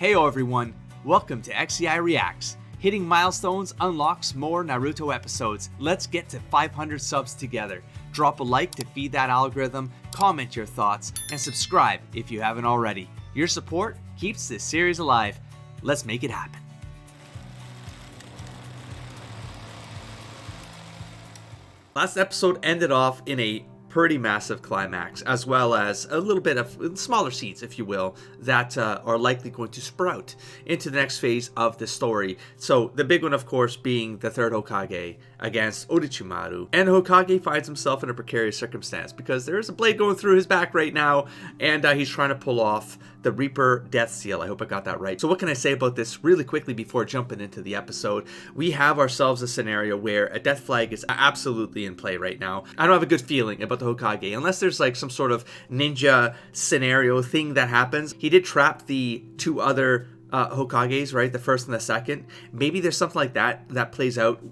Heyo everyone, welcome to XEI Reacts. Hitting milestones unlocks more Naruto episodes. Let's get to 500 subs together. Drop a like to feed that algorithm, comment your thoughts, and subscribe if you haven't already. Your support keeps this series alive. Let's make it happen. Last episode ended off in a pretty massive climax, as well as a little bit of smaller seeds, if you will, that are likely going to sprout into the next phase of the story. So the big one, of course, being the third Hokage against Orochimaru. And Hokage finds himself in a precarious circumstance because there is a blade going through his back right now, and he's trying to pull off the Reaper Death Seal. I hope I got that right. So what can I say about this really quickly before jumping into the episode? We have ourselves a scenario where a death flag is absolutely in play right now. I don't have a good feeling about the Hokage, unless there's like some sort of ninja scenario thing that happens. He did trap the two other Hokages, right? The first and the second. Maybe there's something like that plays out.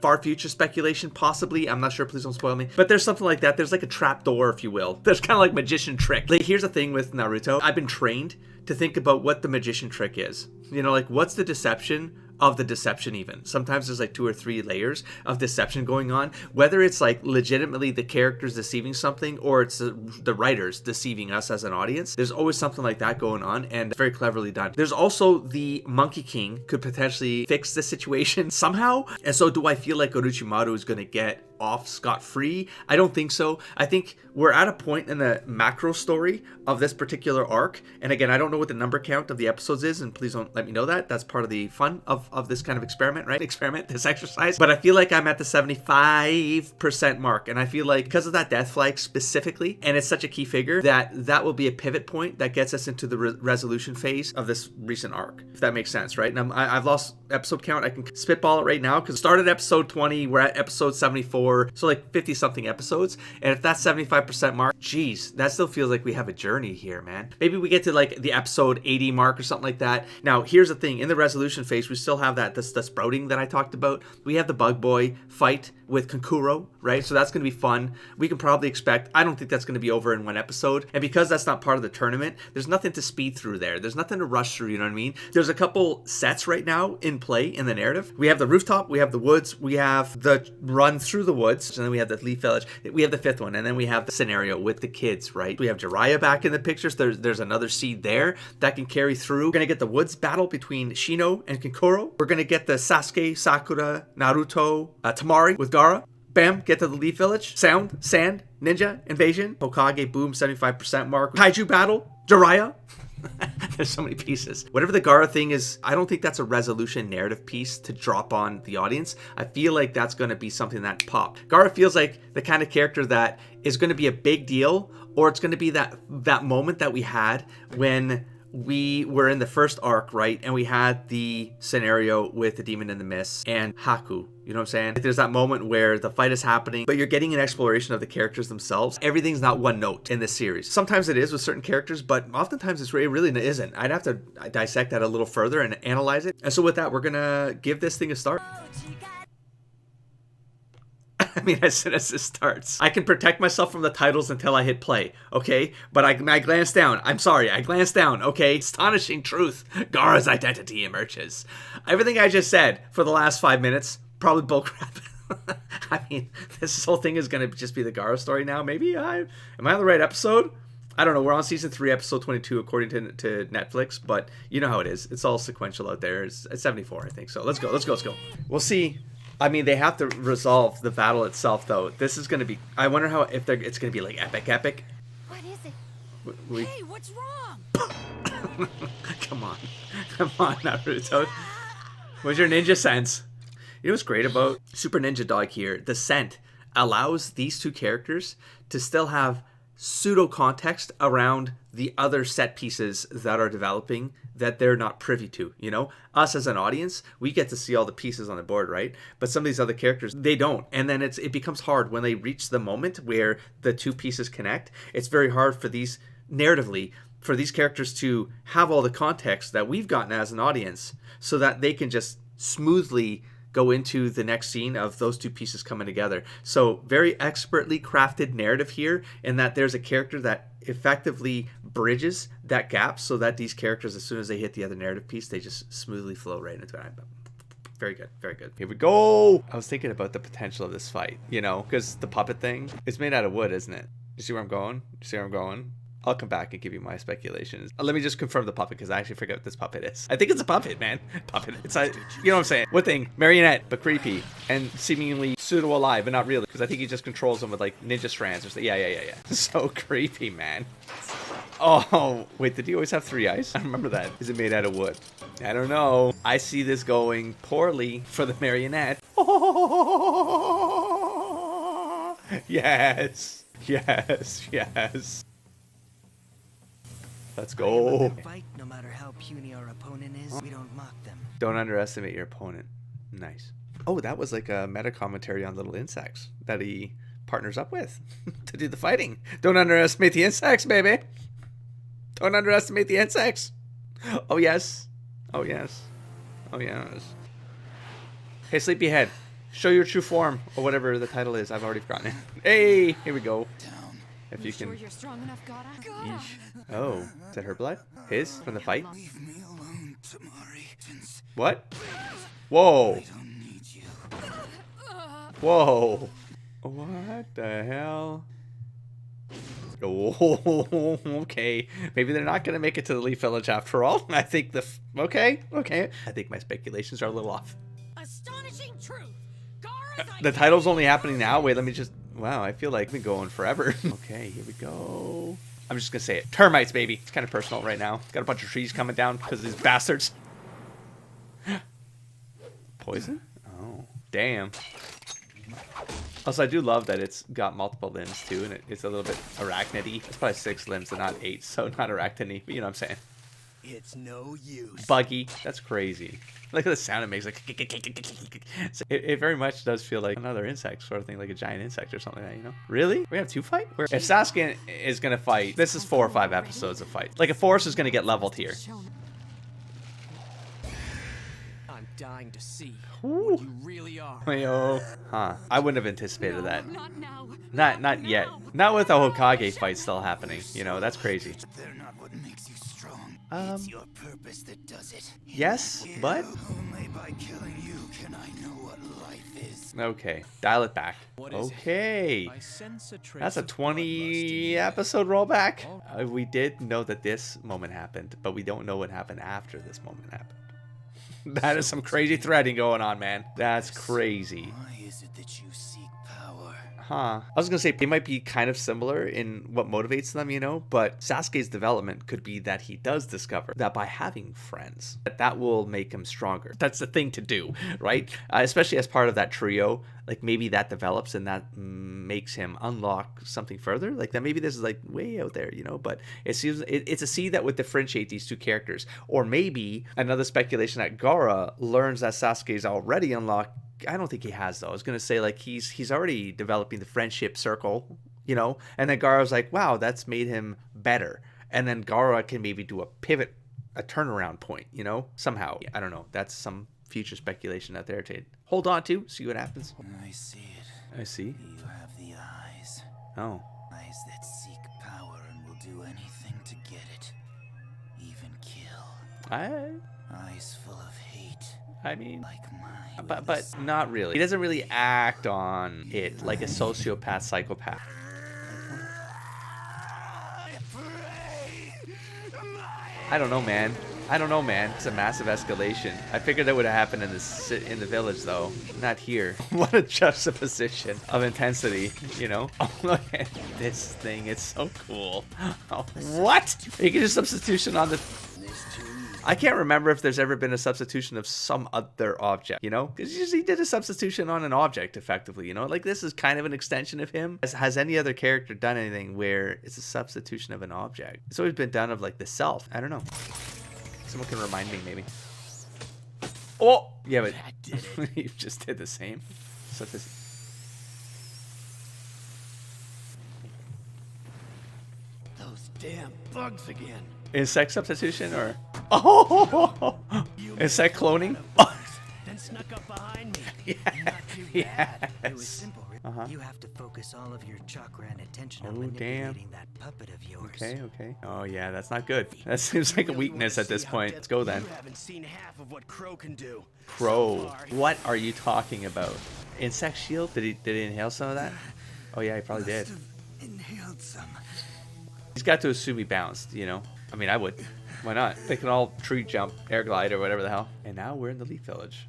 Far future speculation, possibly. I'm not sure. Please don't spoil me. But there's something like that. There's like a trap door, if you will. There's kind of like magician trick. Like, here's the thing with Naruto. I've been trained to think about what the magician trick is. You know, like, what's the deception of the deception even? Sometimes there's like 2 or 3 layers of deception going on, whether it's like legitimately the characters deceiving something or it's the writers deceiving us as an audience. There's always something like that going on, and very cleverly done. There's also the Monkey King could potentially fix the situation somehow. And so do I feel like Orochimaru is going to get off scot-free? I don't think so. I think we're at a point in the macro story of this particular arc, and again, I don't know what the number count of the episodes is, and please don't let me know that. That's part of the fun of this kind of experiment, right? This exercise. But I feel like I'm at the 75% mark, and I feel like because of that death flag specifically, and it's such a key figure, that will be a pivot point that gets us into the resolution phase of this recent arc, if that makes sense, right? And I've lost episode count. I can spitball it right now because started episode 20, we're at episode 74, so like 50 something episodes, and if that's 75% mark, geez, that still feels like we have a journey here, man. Maybe we get to like the episode 80 mark or something like that. Now here's the thing, in the resolution phase we still have the sprouting that I talked about. We have the Bug Boy fight with Kankuro, right? So that's going to be fun. We can probably expect, I don't think that's going to be over in one episode, and because that's not part of the tournament, there's nothing to speed through there. There's nothing to rush through, you know what I mean? There's a couple sets right now in play in the narrative. We have the rooftop, we have the woods, we have the run through the woods, and then we have the Leaf Village. We have the 5th one, and then we have the scenario with the kids, right? We have Jiraiya back in the pictures. There's another seed there that can carry through. We're going to get the woods battle between Shino and Kankuro. We're going to get the Sasuke, Sakura, Naruto, Tamari with Gaara. Bam, get to the Leaf Village. Sound, Sand, Ninja, Invasion, Hokage, boom, 75% mark. Kaiju battle, Jiraiya. There's so many pieces. Whatever the Gaara thing is, I don't think that's a resolution narrative piece to drop on the audience. I feel like that's going to be something that popped. Gaara feels like the kind of character that is going to be a big deal, or it's going to be that moment that we had when we were in the first arc, right? And we had the scenario with the Demon in the Mist and Haku. You know what I'm saying? There's that moment where the fight is happening, but you're getting an exploration of the characters themselves. Everything's not one note in this series. Sometimes it is with certain characters, but oftentimes it really isn't. I'd have to dissect that a little further and analyze it. And so with that, we're gonna give this thing a start. I mean, as soon as this starts, I can protect myself from the titles until I hit play, okay? But I glance down. I'm sorry, I glance down, okay? Astonishing truth. Gaara's identity emerges. Everything I just said for the last 5 minutes, probably bullcrap. I mean, this whole thing is going to just be the Gaara story now. Maybe am I on the right episode? I don't know. We're on season 3, episode 22, according to Netflix. But you know how it is. It's all sequential out there. It's 74, I think. So let's go. We'll see. I mean, they have to resolve the battle itself, though. This is going to be... I wonder how it's going to be, like, epic. What is it? Hey, what's wrong? Come on, Naruto. What's your ninja sense? You know what's great about Super Ninja Dog here? The scent allows these two characters to still have pseudo context around the other set pieces that are developing that they're not privy to. You know, us as an audience, we get to see all the pieces on the board, right? But some of these other characters, they don't. And then it becomes hard when they reach the moment where the two pieces connect. It's very hard for these narratively for these characters to have all the context that we've gotten as an audience so that they can just smoothly go into the next scene of those two pieces coming together. So very expertly crafted narrative here, in that there's a character that effectively bridges that gap so that these characters, as soon as they hit the other narrative piece, they just smoothly flow right into it. Very good, very good. Here we go. I was thinking about the potential of this fight, you know, because the puppet thing, it's made out of wood, isn't it? You see where I'm going? You see where I'm going? I'll come back and give you my speculations. Let me just confirm the puppet, because I actually forget what this puppet is. I think it's a puppet, man. Puppet. It's like, you know what I'm saying? What thing? Marionette, but creepy and seemingly pseudo alive, but not really, because I think he just controls them with like ninja strands or something. Yeah. So creepy, man. Oh, wait, did he always have 3 eyes? I remember that. Is it made out of wood? I don't know. I see this going poorly for the marionette. Yes. Let's go. Fight, no matter how puny our opponent is, we don't mock them. Don't underestimate your opponent. Nice. Oh, that was like a meta commentary on little insects that he partners up with to do the fighting. Don't underestimate the insects, baby. Don't underestimate the insects. Oh, yes. Hey, Sleepyhead, show your true form, or whatever the title is. I've already forgotten it. Hey, here we go. If you can. Sure you're strong enough, Gaara? Yeesh. Oh, is that her blood? His from the fight? Leave me alone, Tamari. Since What? Whoa. I don't need you. Whoa. What the hell? Oh, okay. Maybe they're not going to make it to the Leaf Village after all. I think okay. I think my speculations are a little off. Astonishing truth. Gaara's The title's only happening now. Wait, let me just... Wow, I feel like I've been going forever. Okay, here we go. I'm just going to say it. Termites, baby. It's kind of personal right now. Got a bunch of trees coming down because of these bastards. Poison? Oh, damn. Also, I do love that it's got multiple limbs too, and it's a little bit arachnidy. It's probably 6 limbs and not 8, so not arachnidy, but you know what I'm saying. It's no use. Buggy. That's crazy. Look at the sound it makes. Like, so it very much does feel like another insect sort of thing, like a giant insect or something like that, you know? Really? We have 2 fight? If Sasuke is going to fight, this is 4 or 5 episodes of fight. Like, a forest is going to get leveled here. I'm dying to see Ooh. what you really are. Yo. Huh. I wouldn't have anticipated that. Not now. Not yet. Not with the Hokage fight still happening. You know, that's crazy. They're not what makes you strong. Um, It's your purpose that does it. Yes, but... Only by killing you can I know what life is. Okay, dial it back. Okay. That's a 20 episode rollback. We did know that this moment happened, but we don't know what happened after this moment happened. That is some crazy threading going on, man. That's crazy. Why is it that you seek power? Huh. I was gonna say they might be kind of similar in what motivates them, you know, but Sasuke's development could be that he does discover that by having friends, that will make him stronger. That's the thing to do, right? Especially as part of that trio, like maybe that develops and that makes him unlock something further. Like that maybe this is like way out there, you know, but it seems it's a seed that would differentiate these 2 characters. Or maybe another speculation that Gaara learns that Sasuke's already unlocked. I don't think he has, though. I was going to say, like, he's already developing the friendship circle, you know? And then Gaara's like, wow, that's made him better. And then Gaara can maybe do a pivot, a turnaround point, you know? Somehow. I don't know. That's some future speculation out there to hold on to, see what happens. I see it. I see. You have the eyes. Oh. Eyes that seek power and will do anything to get it. Even kill. Eyes full of hate. I mean... Like mine. But not really. He doesn't really act on it like a sociopath, psychopath. I don't know, man. It's a massive escalation. I figured that would have happened in the village, though. Not here. What a juxtaposition of intensity, you know? Oh, look at this thing. It's so cool. Oh, what? You can do substitution on the... I can't remember if there's ever been a substitution of some other object, you know? Because he did a substitution on an object, effectively, you know? Like, this is kind of an extension of him. Has any other character done anything where it's a substitution of an object? It's always been done of, like, the self. I don't know. Someone can remind me, maybe. Oh! Yeah, but you just did the same. Those damn bugs again. Insect substitution, or... Oh! Insect cloning? Then snuck up behind me. Not too bad. It was Yes. simple. Uh-huh. You have to focus all of your chakra and attention on Oh, manipulating that puppet of yours. Okay, okay. Oh yeah, that's not good. That seems like a weakness at this point. Let's go then. You haven't seen half of what Crow can do. Crow. What are you talking about? Insect shield? Did he inhale some of that? Oh yeah, he probably did. Inhaled some. He's got to assume he bounced, you know? I mean, I would. Why not? They can all tree jump, air glide, or whatever the hell. And now we're in the Leaf Village.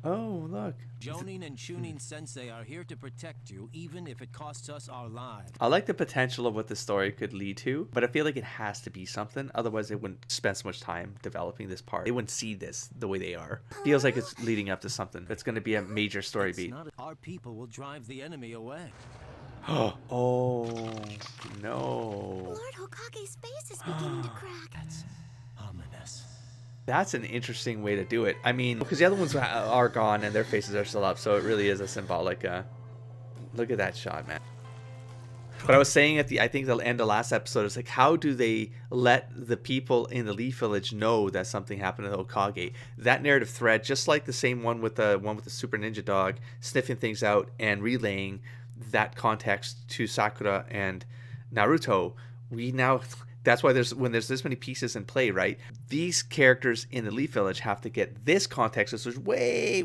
Oh, look. Jonin and Chunin Sensei are here to protect you, even if it costs us our lives. I like the potential of what the story could lead to, but I feel like it has to be something. Otherwise, they wouldn't spend so much time developing this part. They wouldn't see this the way they are. Feels like it's leading up to something. That's going to be a major story beat. Our people will drive the enemy away. Oh, no. Lord Hokage's face is beginning to crack. That's ominous. That's an interesting way to do it. I mean, because the other ones are gone and their faces are still up, so it really is a symbolic. Look at that shot, man. But I was saying I think the end of last episode is like, how do they let the people in the Leaf Village know that something happened to the Hokage? That narrative thread, just like the same one with the Super Ninja Dog sniffing things out and relaying that context to Sakura and Naruto, that's why when there's this many pieces in play, right? These characters in the Leaf Village have to get this context, which is way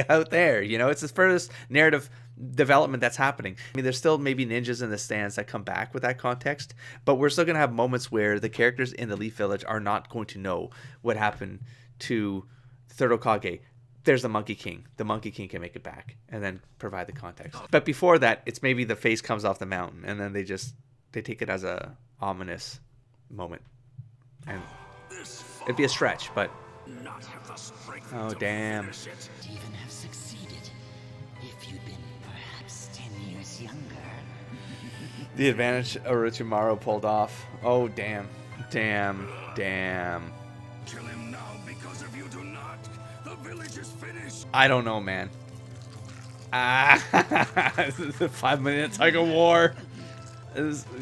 out there. You know, it's the furthest narrative development that's happening. I mean, there's still maybe ninjas in the stands that come back with that context, but we're still gonna have moments where the characters in the Leaf Village are not going to know what happened to the third Hokage. There's the Monkey King. The Monkey King can make it back and then provide the context. But before that, it's maybe the face comes off the mountain and then they take it as a ominous moment. And it'd be a stretch, but oh damn. Even have succeeded if you'd been perhaps 10 years younger. The advantage Orochimaru pulled off. Oh damn. Damn. Kill him now, because if you do not, the village is finished. I don't know, man. This is a 5-minute tug of war.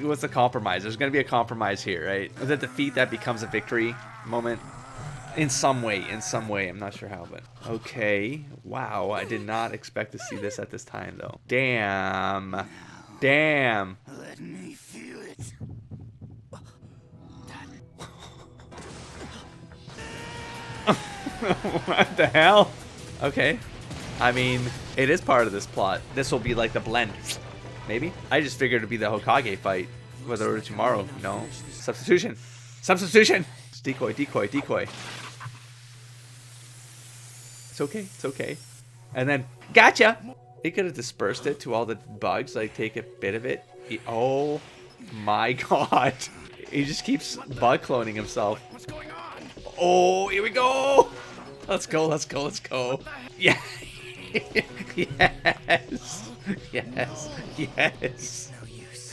What's the compromise? There's going to be a compromise here, right? With a defeat that becomes a victory moment in some way. I'm not sure how, but okay. Wow, I did not expect to see this at this time, though. Damn. Let me feel it. What the hell? Okay. I mean, it is part of this plot. This will be like the blend. Maybe? I just figured it'd be the Hokage fight with Orochimaru. No. Substitution. Decoy. It's okay. And then, gotcha! He could have dispersed it to all the bugs, like take a bit of it. Oh my god. He just keeps bug cloning himself. What's going on? Oh, here we go! Let's go. Yeah. Yes. No use.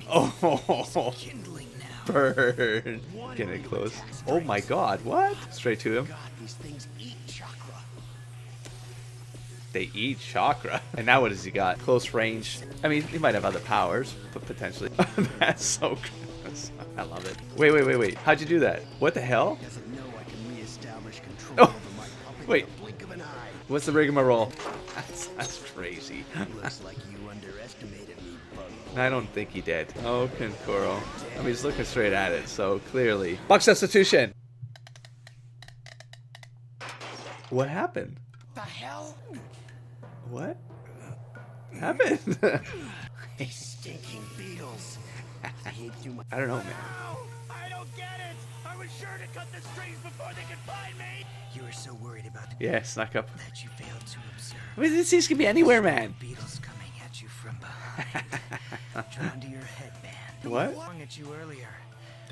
Oh, Kindling now. burn. Getting close. Oh my god, what? Straight to him. God, these things eat chakra. They eat chakra. And now what has he got? Close range. I mean, he might have other powers, but potentially. That's so gross. I love it. Wait. How'd you do that? What the hell? Doesn't know I can reestablish control Oh, over my puppet wait. in the blink of an eye. What's the rigmarole? That's crazy. Looks like you underestimated me, bug. I don't think he did. Oh, Kankuro. I mean, he's looking straight at it, so clearly. Buck substitution! What happened? The hell? What happened? These stinking beetles. I hate too much. I don't know, man. Ow! I don't get it. I was sure to cut the strings before they could find me. You were so worried about Yeah, snuck up. that you failed to observe. I mean, these could be anywhere, man. Beetles coming at you from behind. Drawn to your headband. What? Flung at you earlier.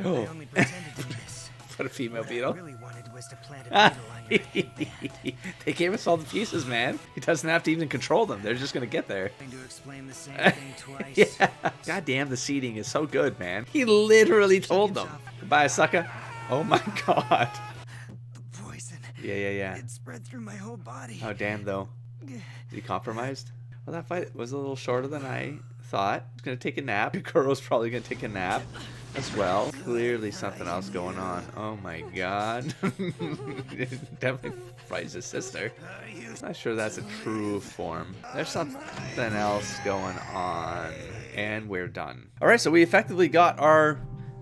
Oh. I only pretended to miss. What a female What beetle. I really wanted was to plant a beetle on your headband. They gave us all the pieces, man. He doesn't have to even control them. They're just gonna get there. Trying to explain the same thing twice. Yeah. God damn, the seating is so good, man. He literally told them. Goodbye, sucker. Oh my god. The poison. Yeah. It spread through my whole body. Oh damn, though. He compromised? Well, that fight was a little shorter than I thought. He's gonna take a nap. Kuro's probably gonna take a nap. as well. Clearly something else going on. Oh my god. Definitely fights his sister. Not sure that's a true form. There's something else going on. And we're done. Alright, so we effectively got our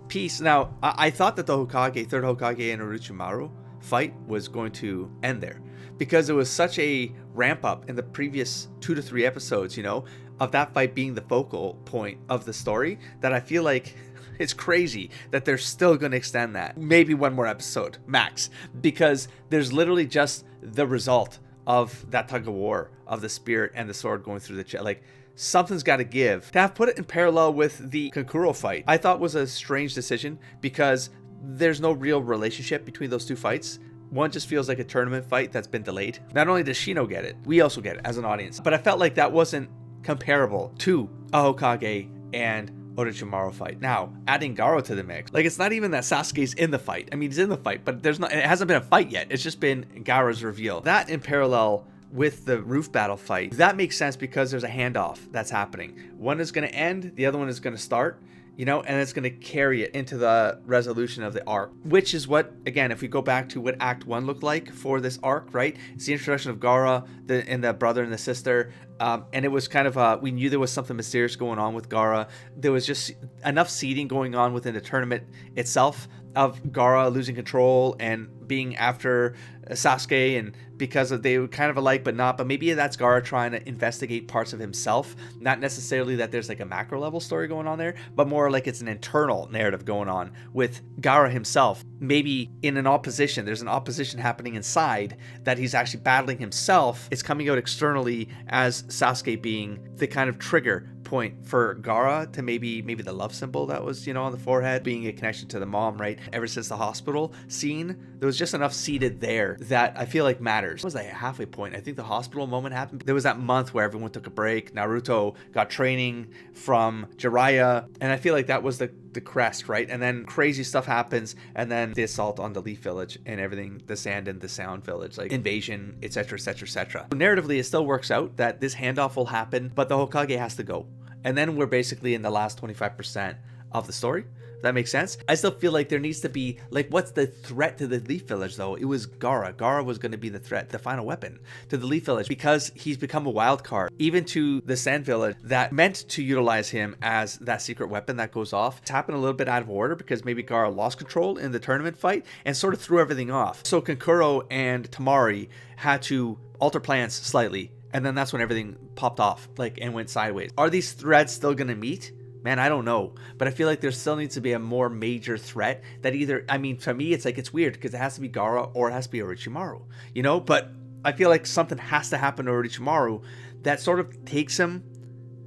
piece. Now, I thought that the Hokage, third Hokage and Orochimaru fight was going to end there, because it was such a ramp up in the previous 2 to 3 episodes, you know, of that fight being the focal point of the story, that I feel like it's crazy that they're still going to extend that. Maybe one more episode, max, because there's literally just the result of that tug of war of the spirit and the sword going through the chest. Like, something's got to give. To have put it in parallel with the Kankuro fight, I thought was a strange decision, because there's no real relationship between those two fights. One just feels like a tournament fight that's been delayed. Not only does Shino get it, we also get it as an audience. But I felt like that wasn't comparable to a Hokage and Orochimaru fight. Now, adding Gaara to the mix, like, it's not even that Sasuke's in the fight. I mean, he's in the fight, but it hasn't been a fight yet. It's just been Gaara's reveal. That in parallel with the roof battle fight, that makes sense because there's a handoff that's happening. One is going to end, the other one is going to start, you know, and it's going to carry it into the resolution of the arc, which is what, again, if we go back to what Act 1 looked like for this arc, right? It's the introduction of Gaara and the brother and the sister, and it was kind of, we knew there was something mysterious going on with Gaara. There was just enough seeding going on within the tournament itself of Gaara losing control and being after Sasuke, and because they were kind of alike but not, but maybe that's Gaara trying to investigate parts of himself, not necessarily that there's like a macro level story going on there, but more like it's an internal narrative going on with Gaara himself, maybe in an opposition. There's an opposition happening inside that he's actually battling himself. It's coming out externally as Sasuke being the kind of trigger point for Gaara to maybe the love symbol that was, you know, on the forehead, being a connection to the mom, right? Ever since the hospital scene, there was just enough seeded there that I feel like matters. It was like a halfway point. I think the hospital moment happened. There was that month where everyone took a break. Naruto got training from Jiraiya, and I feel like that was the crest, right? And then crazy stuff happens, and then the assault on the Leaf Village and everything, the Sand and the Sound Village, like invasion, etc., etc., etc. Narratively, it still works out that this handoff will happen, but the Hokage has to go. And then we're basically in the last 25% of the story. That makes sense. I still feel like there needs to be, like, what's the threat to the Leaf Village, though? It was Gaara. Gaara was going to be the threat, the final weapon to the Leaf Village, because he's become a wild card, even to the Sand Village, that meant to utilize him as that secret weapon that goes off. It's happened a little bit out of order because maybe Gaara lost control in the tournament fight and sort of threw everything off. So Kankuro and Tamari had to alter plans slightly, and then that's when everything popped off, like, and went sideways. Are these threads still going to meet? Man, I don't know, but I feel like there still needs to be a more major threat that either, I mean, to me, it's like, it's weird because it has to be Gaara or it has to be Orochimaru, you know, but I feel like something has to happen to Orochimaru that sort of takes him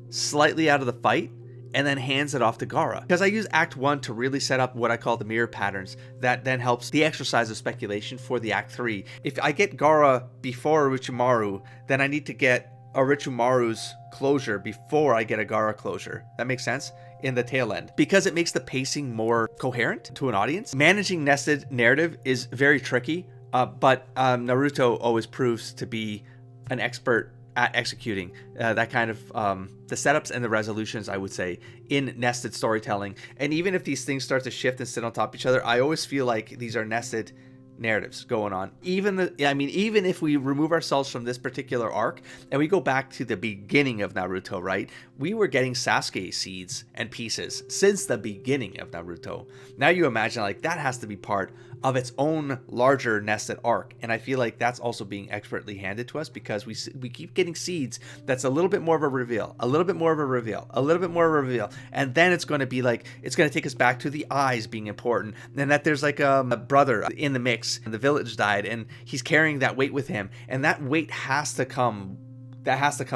slightly out of the fight and then hands it off to Gaara. Because I use Act 1 to really set up what I call the mirror patterns that then helps the exercise of speculation for the Act 3. If I get Gaara before Orochimaru, then I need to get Orochimaru's closure before I get a Gaara closure. That makes sense? In the tail end. Because it makes the pacing more coherent to an audience. Managing nested narrative is very tricky, but Naruto always proves to be an expert at executing that kind of the setups and the resolutions, I would say, in nested storytelling. And even if these things start to shift and sit on top of each other, I always feel like these are nested narratives going on. Even if we remove ourselves from this particular arc and we go back to the beginning of Naruto, right? We were getting Sasuke seeds and pieces since the beginning of Naruto. Now you imagine, like, that has to be part of its own larger nested arc, and I feel like that's also being expertly handed to us because we keep getting seeds that's a little bit more of a reveal, a little bit more of a reveal, a little bit more of a reveal, and then it's going to be like, it's going to take us back to the eyes being important, and that there's like a brother in the mix, and the village died, and he's carrying that weight with him, and that weight has to come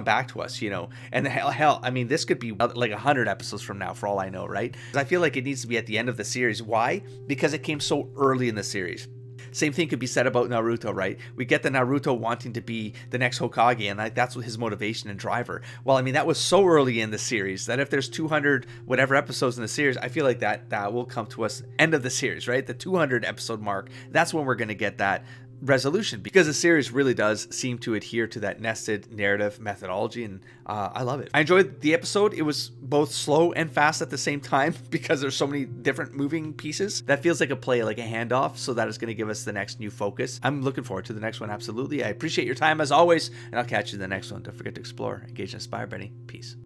back to us, you know. And hell, I mean, this could be like 100 episodes from now for all I know, right? I feel like it needs to be at the end of the series. Why? Because it came so early in the series. Same thing could be said about Naruto, right? We get the Naruto wanting to be the next Hokage, and that's what his motivation and driver. Well, I mean, that was so early in the series that if there's 200 whatever episodes in the series, I feel like that will come to us end of the series, right? The 200 episode mark. That's when we're going to get that resolution, because the series really does seem to adhere to that nested narrative methodology, and I love it. I enjoyed the episode. It was both slow and fast at the same time because there's so many different moving pieces. That feels like a play, like a handoff, so that is going to give us the next new focus. I'm looking forward to the next one, absolutely. I appreciate your time as always, and I'll catch you in the next one. Don't forget to explore, engage, and inspire, Benny. Peace.